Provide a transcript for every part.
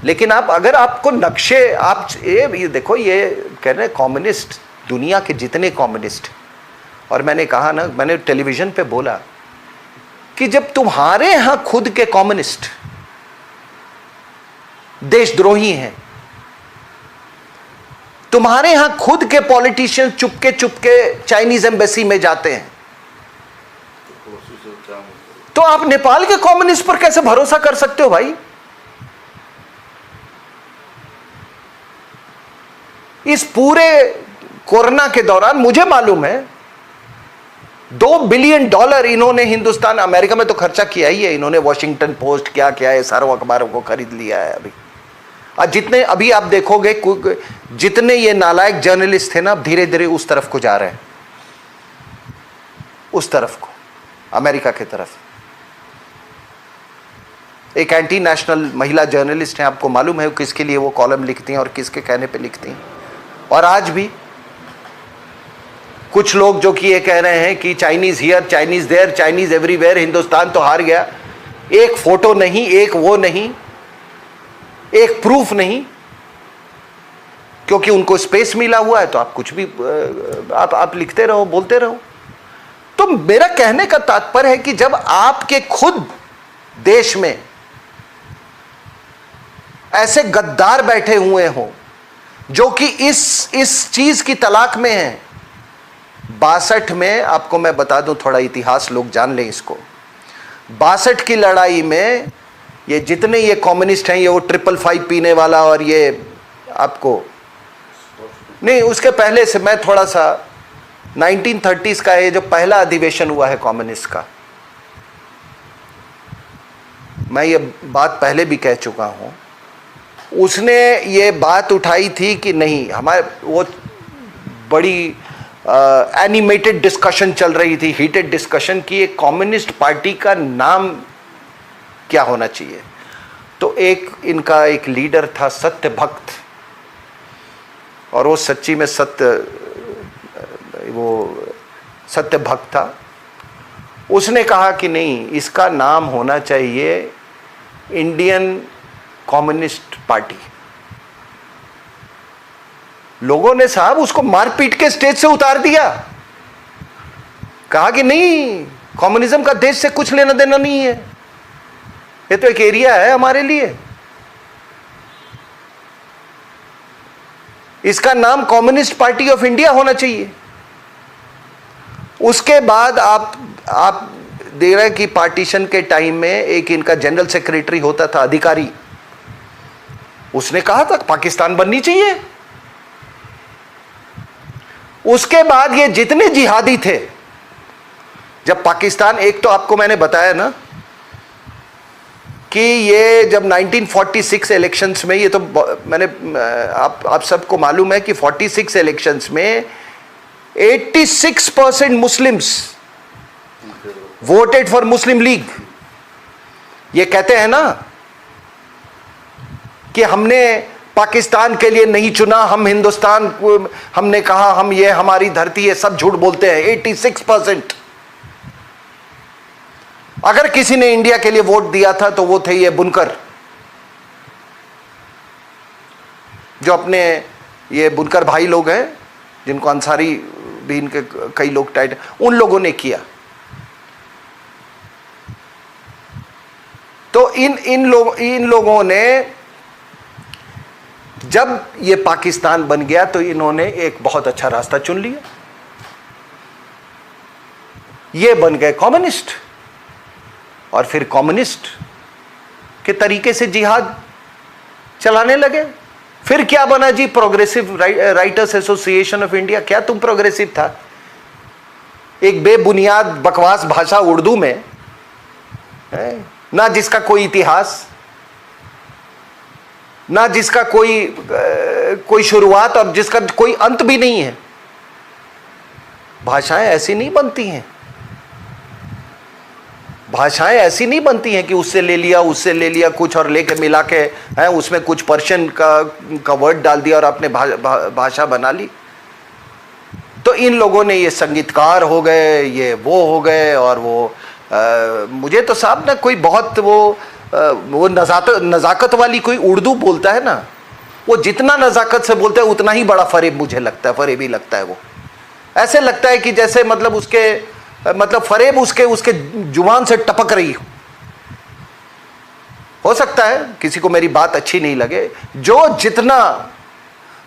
लेकिन आप अगर आपको नक्शे, आप ये देखो, ये कह रहे हैं कम्युनिस्ट, दुनिया के जितने कम्युनिस्ट, और मैंने कहा ना, मैंने टेलीविजन पे बोला कि जब तुम्हारे यहां खुद के कम्युनिस्ट देशद्रोही हैं, तुम्हारे यहां खुद के politician Chupke Chupke Chinese embassy में जाते हैं, तो आप नेपाल के कम्युनिस्ट पर कैसे भरोसा कर सकते हो भाई? इस पूरे कोरोना के दौरान मुझे मालूम है $2 बिलियन इन्होंने हिंदुस्तान, अमेरिका में तो खर्चा किया ही है इन्होंने, वॉशिंगटन पोस्ट क्या क्या है, सारों अखबारों को खरीद लिया है अभी। आज जितने अभी आप देखोगे, जितने ये नालायक जर्नलिस्ट थे ना, अब धीरे धीरे उस तरफ को जा रहे हैं, उस तरफ को, अमेरिका की तरफ। एक एंटी नेशनल महिला जर्नलिस्ट है, आपको मालूम है किसके लिए वो कॉलम लिखती हैं और किसके कहने पे लिखती हैं। और आज भी कुछ लोग जो कि ये कह रहे हैं कि Chinese here, Chinese there, Chinese everywhere, Hindustan तो हार गया, एक फोटो नहीं, एक वो नहीं, एक प्रूफ नहीं, क्योंकि उनको स्पेस मिला हुआ है तो आप कुछ भी आप लिखते रहो, बोलते रहो। तो मेरा कहने का तात्पर्य है कि जब आपके खुद देश में ऐसे गद्दार बैठे हुए हो जो कि इस चीज की तलाक में है। 62 में, आपको मैं बता दूं, थोड़ा इतिहास लोग जान लें इसको, 62 की लड़ाई में ये जितने ये कम्युनिस्ट हैं, ये वो 555 पीने वाला, और ये आपको नहीं, उसके पहले से मैं थोड़ा सा 1930s का है, जो पहला अधिवेशन हुआ है कम्युनिस्ट का, मैं ये बात पहले भी कह चुका हूं। उसने ये बात उठाई थी कि नहीं, हमारे वो बड़ी एनिमेटेड डिस्कशन चल रही थी, हीटेड डिस्कशन, की एक कम्युनिस्ट पार्टी का नाम क्या होना चाहिए। तो एक इनका एक लीडर था सत्य भक्त, और वो सच्ची में सत्य भक्त था। उसने कहा कि नहीं, इसका नाम होना चाहिए इंडियन कम्युनिस्ट पार्टी। लोगों ने साहब उसको मारपीट के स्टेज से उतार दिया, कहा कि नहीं, कम्युनिज्म का देश से कुछ लेना देना नहीं है, ये तो एक एरिया है हमारे लिए, इसका नाम कम्युनिस्ट पार्टी ऑफ इंडिया होना चाहिए। उसके बाद आप देख रहे हैं कि पार्टीशन के टाइम में एक इनका जनरल सेक्रेटरी होता था, अधिकारी, उसने कहा था पाकिस्तान बननी चाहिए। उसके बाद ये जितने जिहादी थे, जब पाकिस्तान, एक तो आपको मैंने बताया ना कि ये जब 1946 इलेक्शंस में, ये तो मैंने आप सबको मालूम है कि 46 इलेक्शंस में 86% Muslims voted for Muslim league. ये कहते हैं ना कि हमने पाकिस्तान के लिए नहीं चुना, हम हिंदुस्तान को, हमने कहा हम, ये हमारी धरती है, सब झूठ बोलते हैं। 86%। अगर किसी ने इंडिया के लिए वोट दिया था तो वो थे ये बुनकर, जो अपने ये बुनकर भाई लोग हैं, जिनको अंसारी भी इनके कई लोग टाइट, उन लोगों ने किया। तो इन लोगों ने, जब ये पाकिस्तान बन गया तो इन्होंने एक बहुत अच्छा रास्ता चुन लिया, ये बन गए कम्युनिस्ट, और फिर कम्युनिस्ट के तरीके से जिहाद चलाने लगे। फिर क्या बना जी, progressive writers association of India. क्या तुम प्रोग्रेसिव था? एक बेबुनियाद बकवास भाषा उर्दू में, ना जिसका कोई इतिहास, ना जिसका कोई शुरुआत और जिसका कोई अंत भी नहीं है। भाषाएं ऐसी नहीं बनती हैं, भाषाएं ऐसी नहीं बनती हैं कि उससे ले लिया कुछ और लेके मिला के है, उसमें कुछ पर्शियन का वर्ड डाल दिया और आपने भाषा बना ली। तो इन लोगों ने, ये संगीतकार हो गए, ये वो हो गए, और वो मुझे तो साहब ना कोई बहुत वो वो नजाकत वाली कोई उर्दू बोलता है ना, वो जितना नजाकत से बोलता है उतना ही बड़ा फरेब मुझे लगता है, फरेबी लगता है वो। ऐसे लगता है कि जैसे मतलब उसके मतलब फरेब उसके जुबान से टपक रही हो सकता है किसी को मेरी बात अच्छी नहीं लगे। जो जितना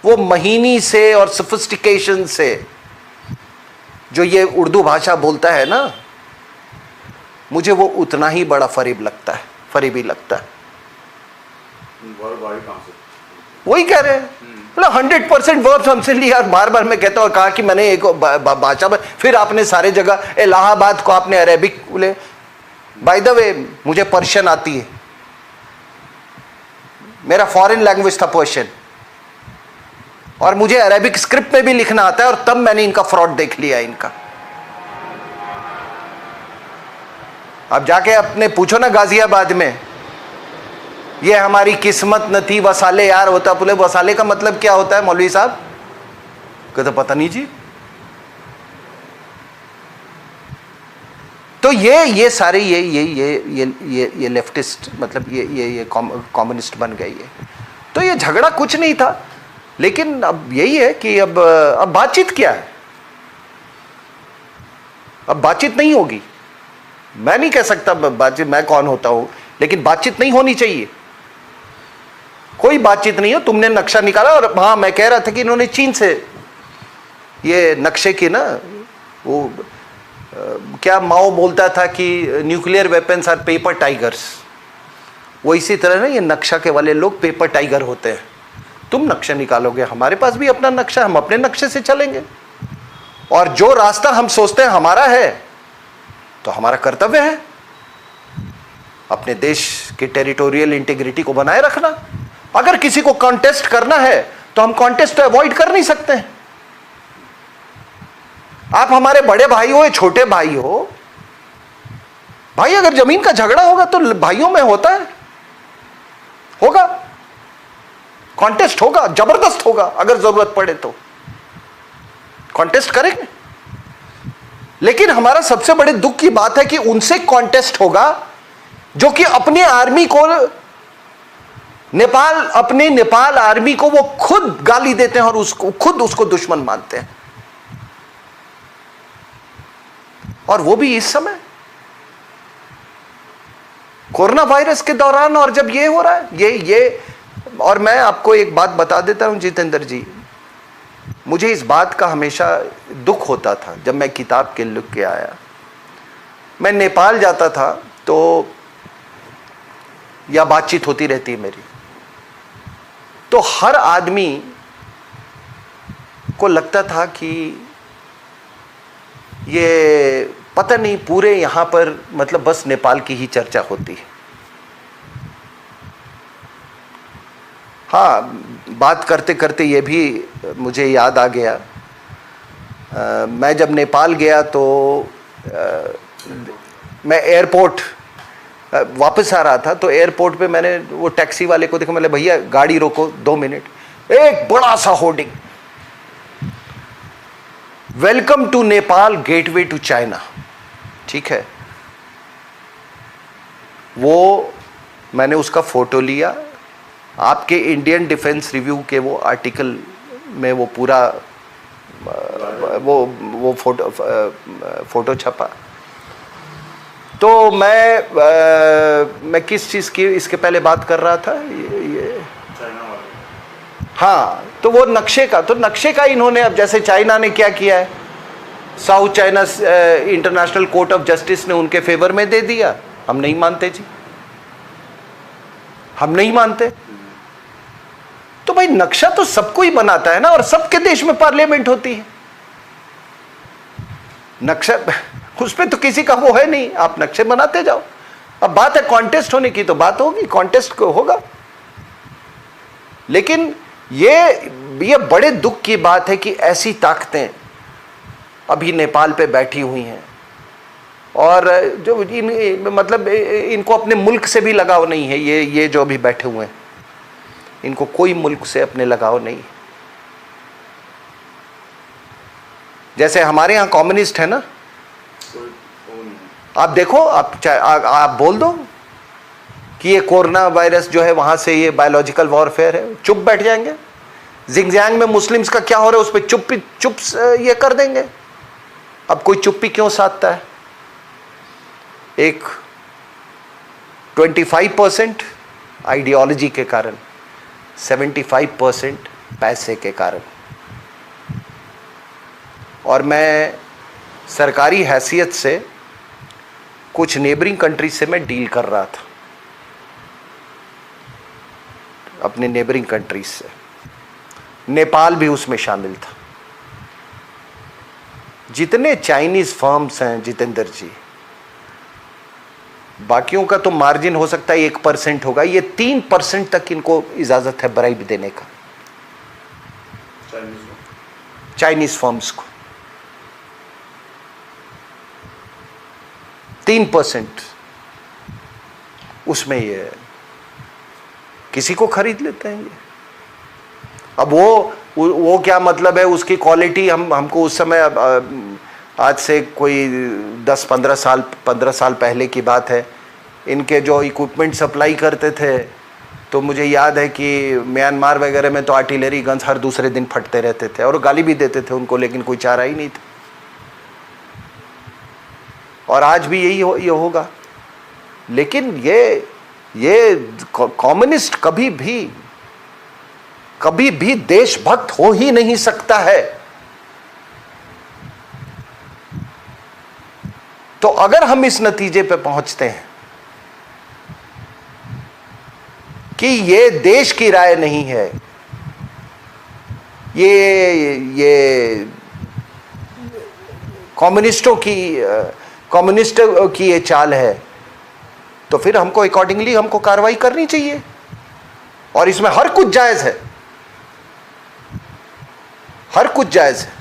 वो महीनी से और सोफिस्टिकेशन से जो ये उर्दू भाषा बोलता है ना, मुझे वो उतना ही बड़ा फरेब लगता है, फरेबी लगता है। वही कह रहे हैं, मतलब 100% वर्ब्स हमसे लिया। बार बार मैं कहता हूँ, कहा कि मैंने एक भाषा में, फिर आपने सारे जगह इलाहाबाद को आपने अरेबिक बोले। बाय द वे मुझे पर्शियन आती है, मेरा फॉरेन लैंग्वेज था पर्शियन, और मुझे अरेबिक स्क्रिप्ट में भी लिखना आता है, और तब मैंने इनका फ्रॉड देख लिया इनका। अब जाके अपने पूछो ना गाजियाबाद में, ये हमारी किस्मत न थी वसाले यार होता। बोले वसाले का मतलब क्या होता है मौलवी साहब? कहते पता नहीं जी। तो ये सारे ये लेफ्टिस्ट मतलब ये कम्युनिस्ट बन गई है। तो ये झगड़ा कुछ नहीं था, लेकिन अब यही है कि अब बातचीत क्या है? अब बातचीत नहीं होगी। मैं नहीं कह सकता बातचीत, मैं कौन होता हूं, लेकिन बातचीत नहीं होनी चाहिए। कोई बातचीत नहीं हो। तुमने नक्शा निकाला, और हाँ मैं कह रहा था कि इन्होंने चीन से ये नक्शे की ना, वो क्या माओ बोलता था कि nuclear weapons are paper tigers, वो इसी तरह ना ये नक्शा के वाले लोग पेपर टाइगर होते हैं। तुम नक्शा निकालोगे, हमारे पास भी अपना नक्शा, हम अपने नक्शे से चलेंगे, और जो रास्ता हम सोचते हैं हमारा है, तो हमारा कर्तव्य है अपने देश के टेरिटोरियल इंटीग्रिटी को बनाए रखना। अगर किसी को कॉन्टेस्ट करना है तो हम कॉन्टेस्ट अवॉइड कर नहीं सकते हैं। आप हमारे बड़े भाई हो या छोटे भाई हो, भाई अगर जमीन का झगड़ा होगा तो भाइयों में होता है, होगा कॉन्टेस्ट, होगा जबरदस्त होगा, अगर जरूरत पड़े तो कॉन्टेस्ट करेंगे। लेकिन हमारा सबसे बड़े दुख की बात है कि उनसे कॉन्टेस्ट होगा जो कि अपनी आर्मी को नेपाल आर्मी को वो खुद गाली देते हैं और खुद उसको दुश्मन मानते हैं, और वो भी इस समय कोरोना वायरस के दौरान। और जब ये हो रहा है ये और मैं आपको एक बात बता देता हूं जितेंद्र जी, मुझे इस बात का हमेशा दुख होता था जब मैं किताब के लिख के आया। मैं नेपाल जाता था तो या बातचीत होती रहती है मेरी, तो हर आदमी को लगता था कि ये पता नहीं पूरे यहां पर मतलब बस नेपाल की ही चर्चा होती है। हाँ, बात करते करते ये भी मुझे याद आ गया, मैं जब नेपाल गया तो मैं एयरपोर्ट वापस आ रहा था, तो एयरपोर्ट पे मैंने वो टैक्सी वाले को देखा, मैंने भैया गाड़ी रोको 2 मिनट। एक बड़ा सा hoarding, welcome to Nepal gateway to China, ठीक है। वो मैंने उसका फोटो लिया, आपके इंडियन डिफेंस रिव्यू के वो आर्टिकल में वो पूरा वो फोटो छपा। तो मैं किस चीज़ की इसके पहले बात कर रहा था, ये हाँ, तो वो नक्शे का, तो नक्शे का इन्होंने, अब जैसे चाइना ने क्या किया है, south China international court of justice ने उनके फेवर में दे दिया। हम नहीं मानते जी, हम नहीं मानते। तो भाई नक्शा तो सबको ही बनाता है ना, और सबके देश में पार्लियामेंट होती है। नक्शा उस पर तो किसी का वो है नहीं, आप नक्शे बनाते जाओ। अब बात है कॉन्टेस्ट होने की, तो बात होगी, कॉन्टेस्ट को होगा। लेकिन ये बड़े दुख की बात है कि ऐसी ताकतें अभी नेपाल पे बैठी हुई हैं, और जो मतलब इनको अपने मुल्क से भी लगाव नहीं है। ये जो अभी बैठे हुए हैं, इनको कोई मुल्क से अपने लगाव नहीं। जैसे हमारे यहाँ कम्युनिस्ट है ना, आप देखो, आप बोल दो, कि ये कोरोना वायरस जो है वहां से ये बायोलॉजिकल वॉरफेयर है, चुप बैठ जाएंगे। जिंगजियांग में मुस्लिम्स का क्या हो रहा है उस पर चुप ये कर देंगे। अब कोई चुप्पी क्यों साधता है? एक 25% आइडियोलॉजी के कारण, 75% पैसे के कारण। और मैं सरकारी हैसियत से कुछ नेबरिंग कंट्री से मैं डील कर रहा था, अपने नेबरिंग कंट्रीज से, नेपाल भी उसमें शामिल था। जितने चाइनीज फर्म्स हैं जितेंद्र जी, बाकियों का तो मार्जिन हो सकता है 1% होगा, ये 3% तक इनको इजाजत है ब्राइब देने का, चाइनीज फर्म्स को 3% उसमें ये किसी को खरीद लेते हैं ये। अब वो क्या मतलब है, उसकी क्वालिटी हमको उस समय, आज से कोई 10-15 साल पहले की बात है, इनके जो इक्विपमेंट सप्लाई करते थे तो मुझे याद है कि म्यांमार वगैरह में तो आर्टिलरी गन्स हर दूसरे दिन फटते रहते थे और गाली भी देते थे उनको, लेकिन कोई चारा ही नहीं था। और आज भी यही ये होगा। लेकिन ये कम्युनिस्ट कभी भी देशभक्त हो ही नहीं सकता है। तो अगर हम इस नतीजे पे पहुंचते हैं कि ये देश की राय नहीं है, ये कम्युनिस्टों की ये चाल है, तो फिर हमको अकॉर्डिंगली हमको कार्रवाई करनी चाहिए। और इसमें हर कुछ जायज है, हर कुछ जायज है।